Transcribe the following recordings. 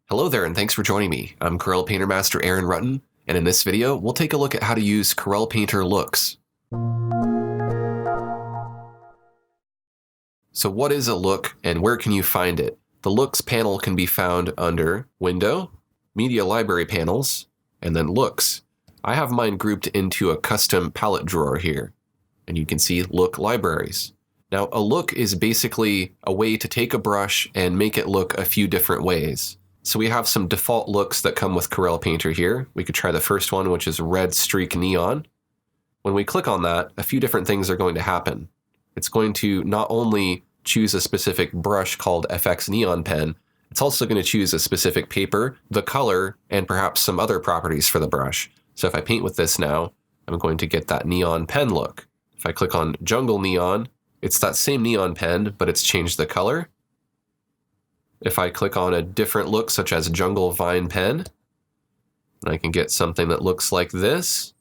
Hello there, and thanks for joining me. I'm Corel Painter Master Aaron Rutten, and in this video, we'll take a look at how to use Corel Painter Looks. So what is a look, and where can you find it? The Looks panel can be found under Window, Media Library Panels, and then Looks. I have mine grouped into a custom palette drawer here, and you can see Look Libraries. Now, a look is basically a way to take a brush and make it look a few different ways. So we have some default looks that come with Corel Painter here. We could try the first one, which is Red Streak Neon. When we click on that, a few different things are going to happen. It's going to not only choose a specific brush called FX Neon Pen, it's also going to choose a specific paper, the color, and perhaps some other properties for the brush. So if I paint with this now, I'm going to get that neon pen look. If I click on Jungle Neon, it's that same neon pen, but it's changed the color. If I click on a different look, such as Jungle Vine Pen, I can get something that looks like this.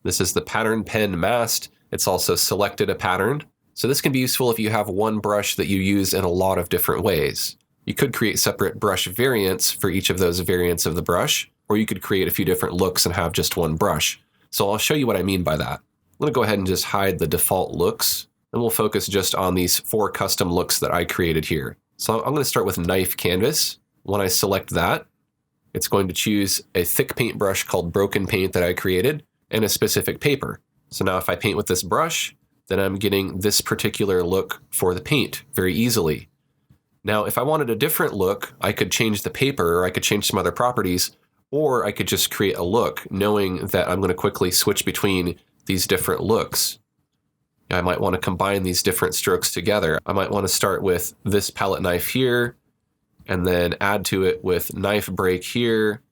This is the pattern pen masked. It's also selected a pattern. So this can be useful if you have one brush that you use in a lot of different ways. You could create separate brush variants for each of those variants of the brush, or you could create a few different looks and have just one brush. So I'll show you what I mean by that. I'm going to go ahead and just hide the default looks, and we'll focus just on these 4 custom looks that I created here. So I'm going to start with Knife Canvas. When I select that, it's going to choose a thick paint brush called Broken Paint that I created and a specific paper. So now if I paint with this brush, then I'm getting this particular look for the paint very easily. Now, if I wanted a different look, I could change the paper, or I could change some other properties, or I could just create a look knowing that I'm going to quickly switch between these different looks. I might want to combine these different strokes together. I might want to start with this palette knife here, and then add to it with Knife Break here,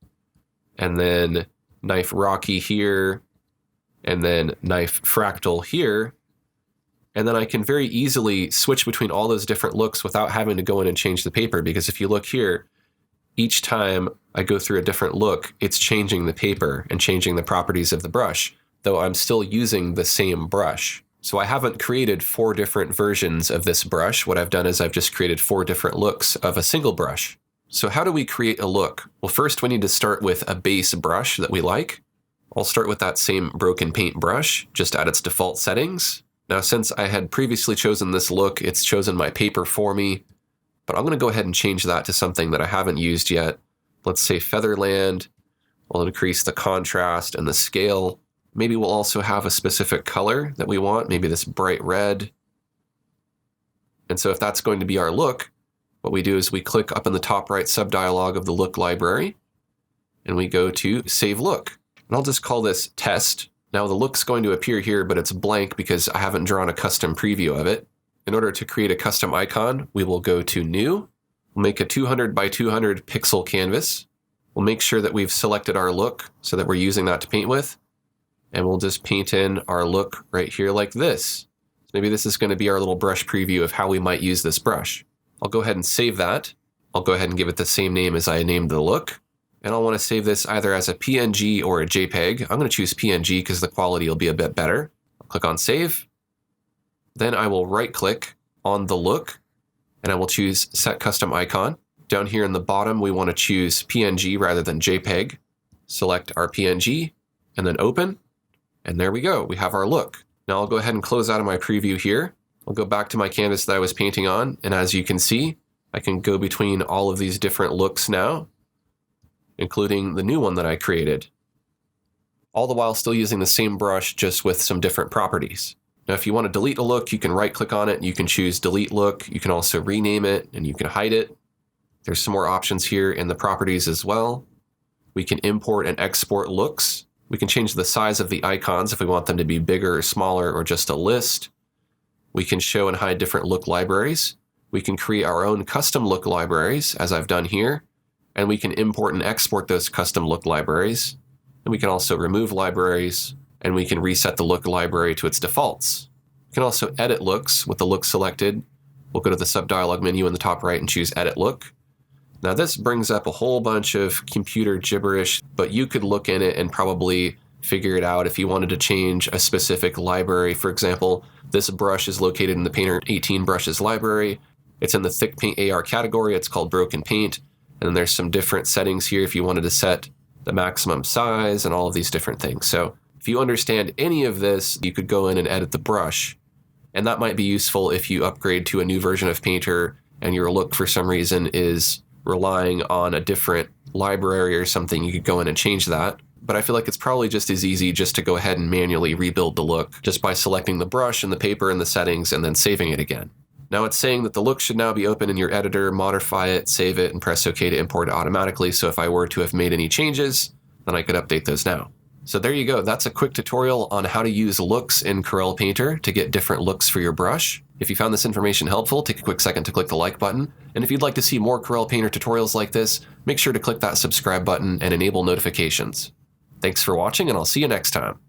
and then Knife Rocky here, and then Knife Fractal here. And then I can very easily switch between all those different looks without having to go in and change the paper, because if you look here, each time I go through a different look, it's changing the paper and changing the properties of the brush, though I'm still using the same brush. So I haven't created 4 different versions of this brush. What I've done is I've just created 4 different looks of a single brush. So how do we create a look? Well, first we need to start with a base brush that we like. I'll start with that same Broken Paint brush, just at its default settings. Now, since I had previously chosen this look, it's chosen my paper for me, but I'm going to go ahead and change that to something that I haven't used yet. Let's say Featherland. We'll increase the contrast and the scale. Maybe we'll also have a specific color that we want, maybe this bright red. And so if that's going to be our look, what we do is we click up in the top right subdialog of the look library, and we go to Save Look. And I'll just call this Test. Now the look's going to appear here, but it's blank because I haven't drawn a custom preview of it. In order to create a custom icon, we will go to New. We'll make a 200 by 200 pixel canvas. We'll make sure that we've selected our look so that we're using that to paint with. And we'll just paint in our look right here like this. So maybe this is going to be our little brush preview of how we might use this brush. I'll go ahead and save that. I'll go ahead and give it the same name as I named the look. And I'll want to save this either as a PNG or a JPEG. I'm going to choose PNG because the quality will be a bit better. I'll click on Save. Then I will right-click on the look, and I will choose Set Custom Icon. Down here in the bottom, we want to choose PNG rather than JPEG. Select our PNG, and then Open. And there we go, we have our look. Now I'll go ahead and close out of my preview here. I'll go back to my canvas that I was painting on, and as you can see, I can go between all of these different looks now, including the new one that I created, all the while still using the same brush, just with some different properties. Now if you want to delete a look, you can right-click on it, and you can choose Delete Look. You can also rename it, and you can hide it. There's some more options here in the properties as well. We can import and export looks. We can change the size of the icons if we want them to be bigger or smaller or just a list. We can show and hide different look libraries. We can create our own custom look libraries, as I've done here, and we can import and export those custom look libraries. And we can also remove libraries, and we can reset the look library to its defaults. We can also edit looks with the look selected. We'll go to the subdialog menu in the top right and choose Edit Look. Now this brings up a whole bunch of computer gibberish, but you could look in it and probably figure it out if you wanted to change a specific library. For example, this brush is located in the Painter 18 brushes library. It's in the thick paint AR category. It's called Broken Paint. And then there's some different settings here if you wanted to set the maximum size and all of these different things. So if you understand any of this, you could go in and edit the brush. And that might be useful if you upgrade to a new version of Painter and your look for some reason is relying on a different library or something. You could go in and change that. But I feel like it's probably just as easy just to go ahead and manually rebuild the look just by selecting the brush and the paper and the settings and then saving it again. Now it's saying that the look should now be open in your editor, modify it, save it, and press OK to import it automatically. So if I were to have made any changes, then I could update those now. So there you go. That's a quick tutorial on how to use looks in Corel Painter to get different looks for your brush. If you found this information helpful, take a quick second to click the like button. And if you'd like to see more Corel Painter tutorials like this, make sure to click that subscribe button and enable notifications. Thanks for watching, and I'll see you next time.